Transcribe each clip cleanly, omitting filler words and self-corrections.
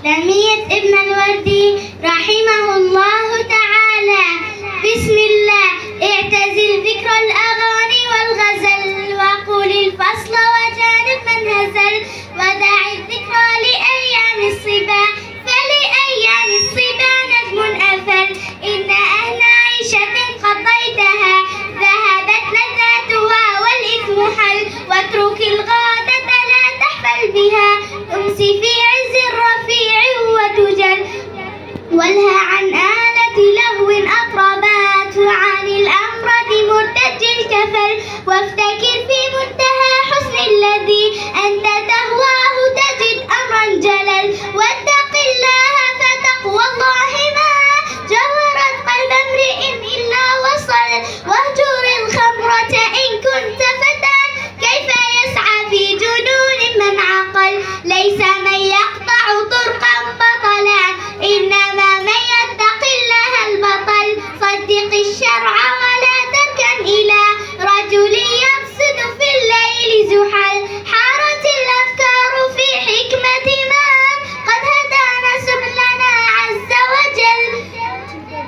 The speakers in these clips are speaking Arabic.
تلميذ ابن الوردي رحمه الله تعالى. بسم الله. اعتزل ذكر الأغاني والغزل وقل الفصل وجانب من هزل ودع الذكر لأيام الصبا فلأيام الصبا نجم أفل إن أهل عيشة قضيتها ذهبت لذاتها والإثم حل واترك الغادة لا تحفل بها تمسي في عز الرفيع وتجل والها عن آلة لهو أطربات وعن الأمرد مرتج الكفل وافتكر في منتهى حسن الذي أنت تهواه تجد أمرا جلل واتق الله فتقوى الله ما جوهرت قلب امرئ إلا وصل واهجر الخمرة إن كنت فتى كيف يسعى في جنون من عقل ليس من يقطع طرقا بطلا إنما من يتق الله البطل صدق الشرع ولا تركن إلى رجل يفسد في الليل زحل حارت الأفكار في حكمة من قد هدانا سبلنا عز وجل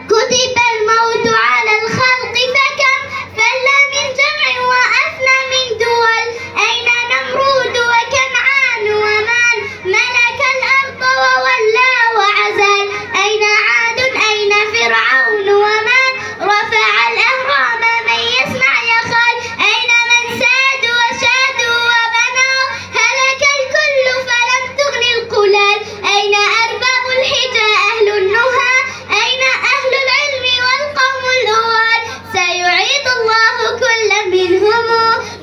كتب الموت على الخلق فكم فل من جمع وأفنى من دول أين نمرود وكنعان ومن ملك الأرض وولى وعزل أين عاد أين فرعون ومن رفع الأهرام من يسمع يخل أين من ساد وشاد وبنوا هلك الكل فلم تغن القلال أين أرباب الحجى أهل النهى أين أهل العلم والقوم الأول سيعيد الله كلا منهم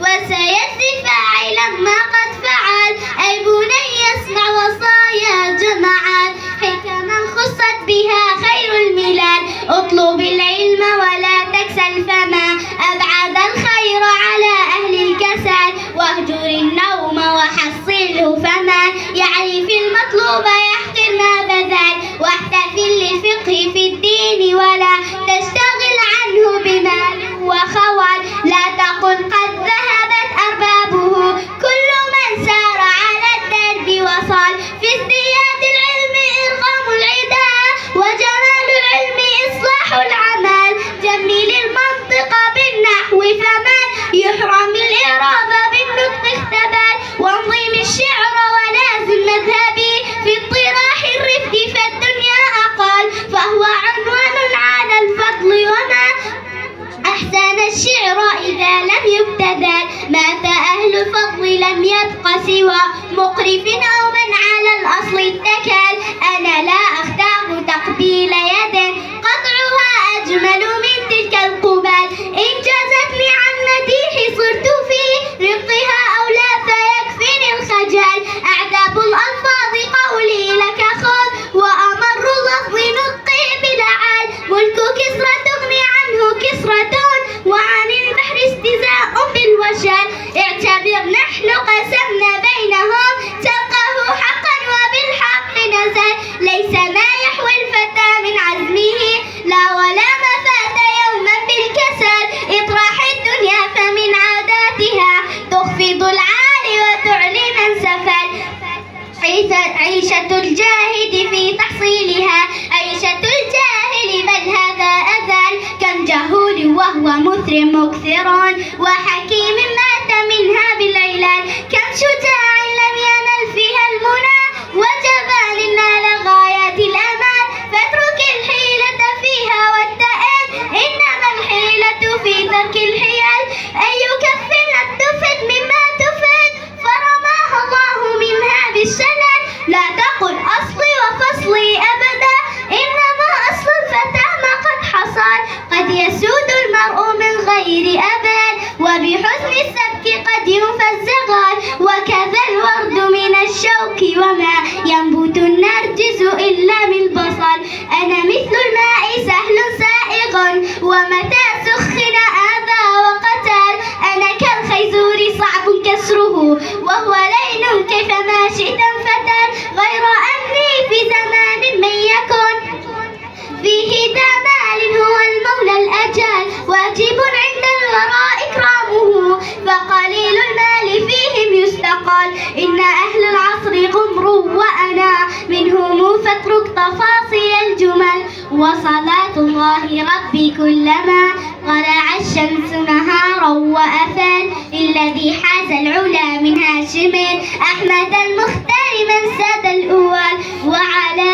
وسيجزي فاعلا ما قد فعل أي بني اسمع وصايا جمعت حكما خصت بها خير الملال اطلب العلم ولا تكسل فما أبعد الخير على أهل الكسل واهجر النوم وحصله فما يعرف المطلوب يحقر ما بذل واحتفل للفقه في الدين ولا تشتغل عنه بمال وخوال لا تقل قد ذهبت أربابه كل من سار على الدرب وصال في ازدياد العلم إرغام العدا وجمال العلم إصلاح العمل جمل المنطق بالنحو فمن يحرم الإعراب بالنطق اختبل وانظم الشعر ولازم مذهبي في اطراح الرفد فالدنيا أقل فهو عنوان على الفضل وما أحسن الشعر إذا لم يبتذل مات أهل الفضل لم يبق سوى مقرف أو من على الأصل اتكل أنا لا أختار تقبيل يد قطعها أجمل من تلك القبل إن جازتني عن مديح صرت في رقها أو لا فيكفني الخجل أعذب الألفاظ قولي لك خذ وأمر اللفظ نطقي بلعل ملك كسرى تغني عنه كسرة وعن البحر استزاء بالوشل اعتبر نحن قسمنا بينهم تلقاه حقا وبالحق نزل ليس ما يحوي الفتى من عزمه لا ولا ما فات يوما بالكسل اطرح الدنيا فمن عاداتها تخفض العالي وتعلي من سفل عيشة الجاهد في تحصيلها عيشة الجاهل بل هذا أذل كم جهول وهو مثر مكثر وحكيم مات منها بالعلل كم شجاع لم ينل فيها المنى وجبان نال غايات الأمان فاترك الحيلة فيها والتأل إنما الحيلة في ترك الحيل أي كف لم تفد مما تفد فرماها الله منها بالشلل لا تقل أصلي وفصلي أبدا إنما أصل الفتى ما قد حصل قد يسود المرء من غير أبد وبحسن السبك قد ينفى الزغال وكذا الورد من الشوك وما ينبت النرجس إلا من البصل أنا مثل الماء سهل سائغ ومتى سخن آذى وقتل أنا كالخيزور صعب كسره وهو لين كيفما شئت فتل غير أني في زمان من يكن فيه ذا مال هو المولى الأجل واجب عند الورى إكرامه فقليل المال فيهم يستقال إن أهل العصر غمر وأنا منهم وصلاة الله ربي كلما طلع الشمس نهارا وأفال الذي حاز العلا من هاشم أحمد المختار من ساد الأول وعلى